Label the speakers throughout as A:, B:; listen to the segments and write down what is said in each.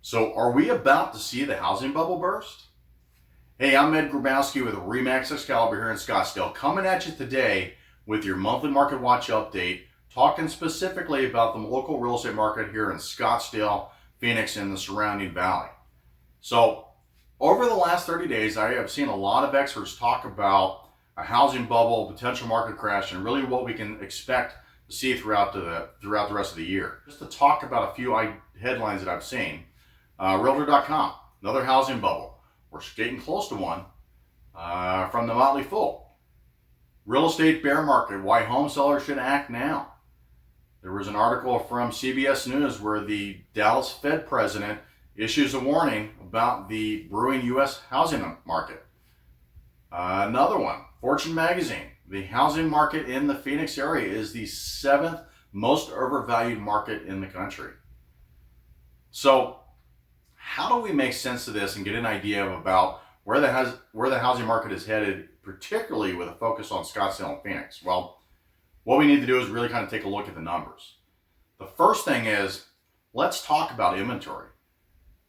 A: So are we about to see the housing bubble burst? Hey, I'm Grabowski with Remax Excalibur here in Scottsdale, coming at you today with your monthly Marketwatch update, talking specifically about the local real estate market here in Scottsdale, Phoenix, and the surrounding valley. So over the last 30 days, I have seen a lot of experts talk about a housing bubble, potential market crash, and really what we can expect to see throughout the rest of the year. Just to talk about a few headlines that I've seen. Realtor.com, another housing bubble. We're getting close to one from the Motley Fool. Real estate bear market, why home sellers should act now. There was an article from CBS News where the Dallas Fed president issues a warning about the brewing U.S. housing market. Another one, Fortune magazine, the housing market in the Phoenix area is the 7th most overvalued market in the country. So how do we make sense of this and get an idea about where the housing market is headed, particularly with a focus on Scottsdale and Phoenix? Well, what we need to do is really kind of take a look at the numbers. The first thing is, let's talk about inventory.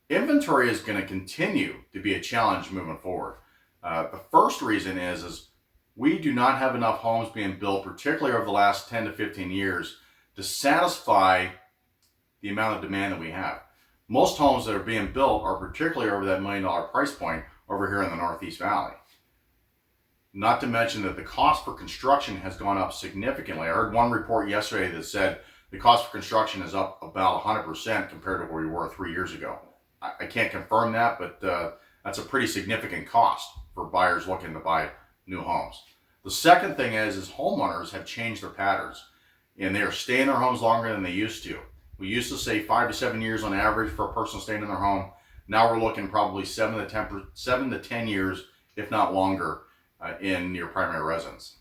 A: Inventory is going to continue to be a challenge moving forward. The first reason is we do not have enough homes being built, particularly over the last 10 to 15 years, to satisfy the amount of demand that we have. Most homes that are being built are particularly over that $1 million price point over here in the Northeast Valley. Not to mention that the cost for construction has gone up significantly. I heard one report yesterday that said the cost for construction is up about 100% compared to where we were 3 years ago. I can't confirm that, but that's a pretty significant cost for buyers looking to buy new homes. The second thing is homeowners have changed their patterns, and they are staying in their homes longer than they used to. We used to say 5 to 7 years on average for a person staying in their home. Now we're looking probably 7 to 10 years, if not longer, in your primary residence.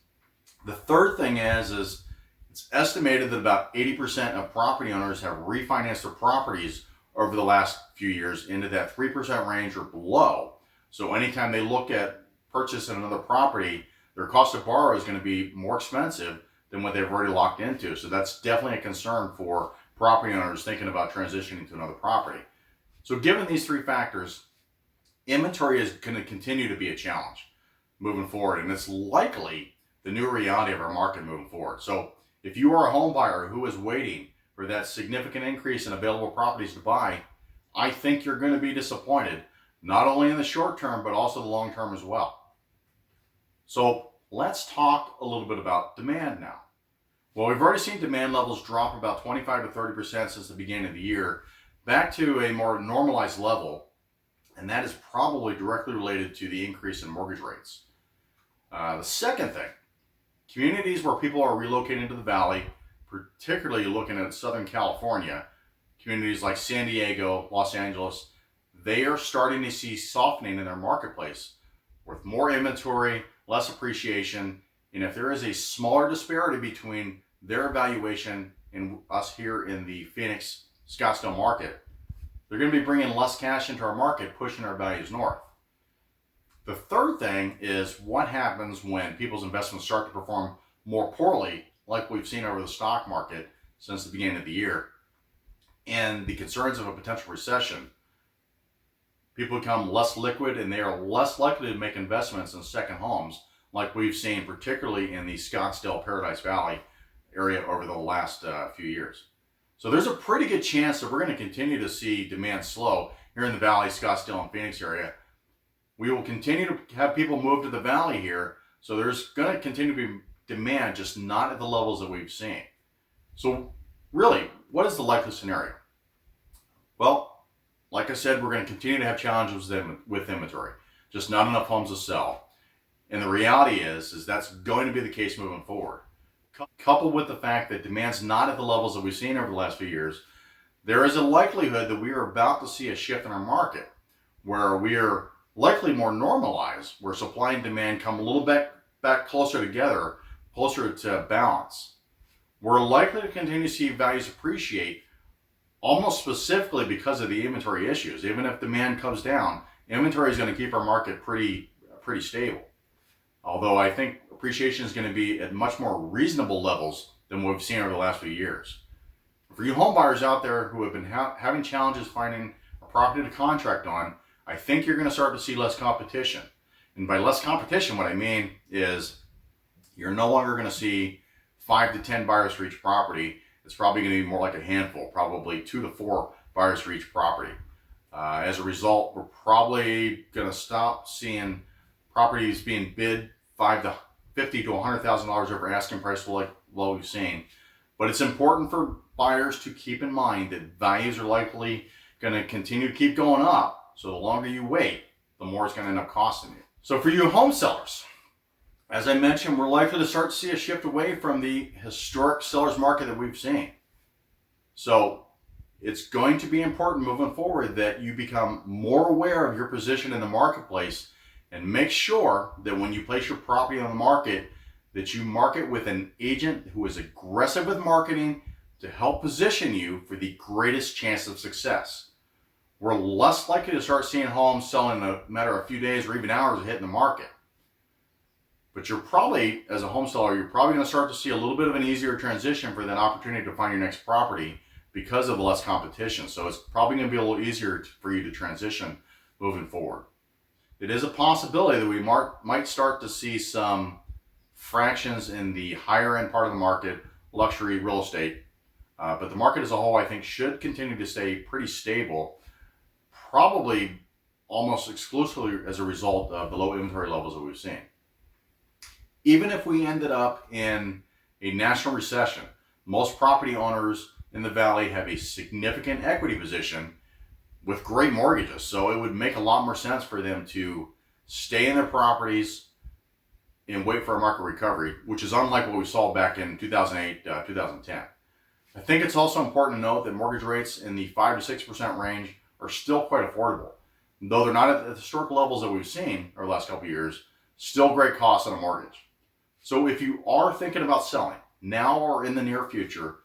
A: The third thing is it's estimated that about 80% of property owners have refinanced their properties over the last few years into that 3% range or below. So anytime they look at purchasing another property, their cost to borrow is going to be more expensive than what they've already locked into. So that's definitely a concern for property owners thinking about transitioning to another property. So given these three factors, inventory is going to continue to be a challenge moving forward, and it's likely the new reality of our market moving forward. So if you are a home buyer who is waiting for that significant increase in available properties to buy, I think you're going to be disappointed, not only in the short term, but also the long term as well. So let's talk a little bit about demand now. Well, we've already seen demand levels drop about 25 to 30% since the beginning of the year, back to a more normalized level, and that is probably directly related to the increase in mortgage rates. The second thing, communities where people are relocating to the valley, particularly looking at Southern California, communities like San Diego, Los Angeles, they are starting to see softening in their marketplace with more inventory, less appreciation, and if there is a smaller disparity between their evaluation and us here in the Phoenix, Scottsdale market, they're going to be bringing less cash into our market, pushing our values north. The third thing is what happens when people's investments start to perform more poorly, like we've seen over the stock market since the beginning of the year, and the concerns of a potential recession. People become less liquid and they are less likely to make investments in second homes, like we've seen particularly in the Scottsdale Paradise Valley area over the last few years. So there's a pretty good chance that we're going to continue to see demand slow here in the Valley, Scottsdale, and Phoenix area. We will continue to have people move to the Valley here, so there's going to continue to be demand, just not at the levels that we've seen. So really, what is the likely scenario? Well, like I said, we're going to continue to have challenges with inventory, just not enough homes to sell. And the reality is that's going to be the case moving forward. Coupled with the fact that demand's not at the levels that we've seen over the last few years, there is a likelihood that we are about to see a shift in our market where we are likely more normalized, where supply and demand come a little bit back closer together, closer to balance. We're likely to continue to see values appreciate almost specifically because of the inventory issues. Even if demand comes down, inventory is going to keep our market pretty stable. Although I think appreciation is going to be at much more reasonable levels than what we've seen over the last few years. For you home buyers out there who have been having challenges finding a property to contract on, I think you're going to start to see less competition. And by less competition, what I mean is you're no longer going to see 5 to 10 buyers for each property. It's probably going to be more like a handful, probably 2 to 4 buyers for each property. As a result, we're probably going to stop seeing properties being bid $50,000 to $100,000 over asking price like what we've seen. But it's important for buyers to keep in mind that values are likely going to continue to keep going up. So the longer you wait, the more it's going to end up costing you. So for you home sellers, as I mentioned, we're likely to start to see a shift away from the historic seller's market that we've seen. So it's going to be important moving forward that you become more aware of your position in the marketplace and make sure that when you place your property on the market, that you market with an agent who is aggressive with marketing to help position you for the greatest chance of success. We're less likely to start seeing homes selling in a matter of a few days or even hours of hitting the market. But you're probably, as a home seller, you're probably going to start to see a little bit of an easier transition for that opportunity to find your next property because of less competition. So it's probably going to be a little easier for you to transition moving forward. It is a possibility that we might start to see some fractions in the higher end part of the market, luxury real estate. But the market as a whole, I think, should continue to stay pretty stable, probably almost exclusively as a result of the low inventory levels that we've seen. Even if we ended up in a national recession, most property owners in the Valley have a significant equity position with great mortgages. So it would make a lot more sense for them to stay in their properties and wait for a market recovery, which is unlike what we saw back in 2008, 2010. I think it's also important to note that mortgage rates in the 5 to 6% range are still quite affordable. Though they're not at the historic levels that we've seen over the last couple of years, still great costs on a mortgage. So if you are thinking about selling now or in the near future,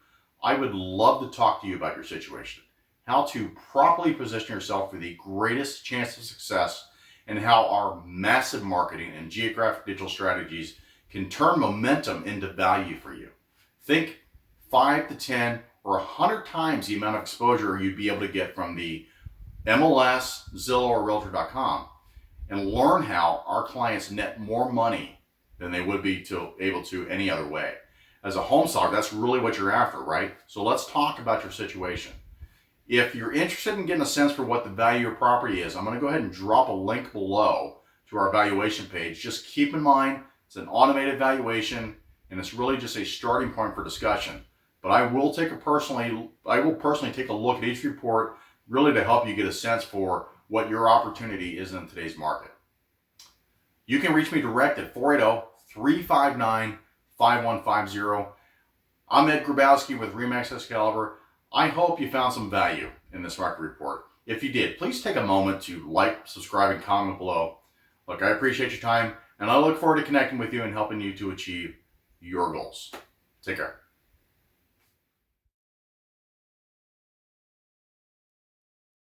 A: I would love to talk to you about your situation, how to properly position yourself for the greatest chance of success, and how our massive marketing and geographic digital strategies can turn momentum into value for you. Think 5 to 10 or 100 times the amount of exposure you'd be able to get from the MLS, Zillow, or Realtor.com, and learn how our clients net more money than they would be able to any other way. As a home seller, that's really what you're after, right? So let's talk about your situation. If you're interested in getting a sense for what the value of your property is, I'm going to go ahead and drop a link below to our valuation page. Just keep in mind, it's an automated valuation, and it's really just a starting point for discussion. But I will personally take a look at each report, really to help you get a sense for what your opportunity is in today's market. You can reach me direct at 480-359-5150. I'm Ed Grabowski with RE/MAX Excalibur. I hope you found some value in this market report. If you did, please take a moment to like, subscribe, and comment below. Look, I appreciate your time, and I look forward to connecting with you and helping you to achieve your goals. Take care.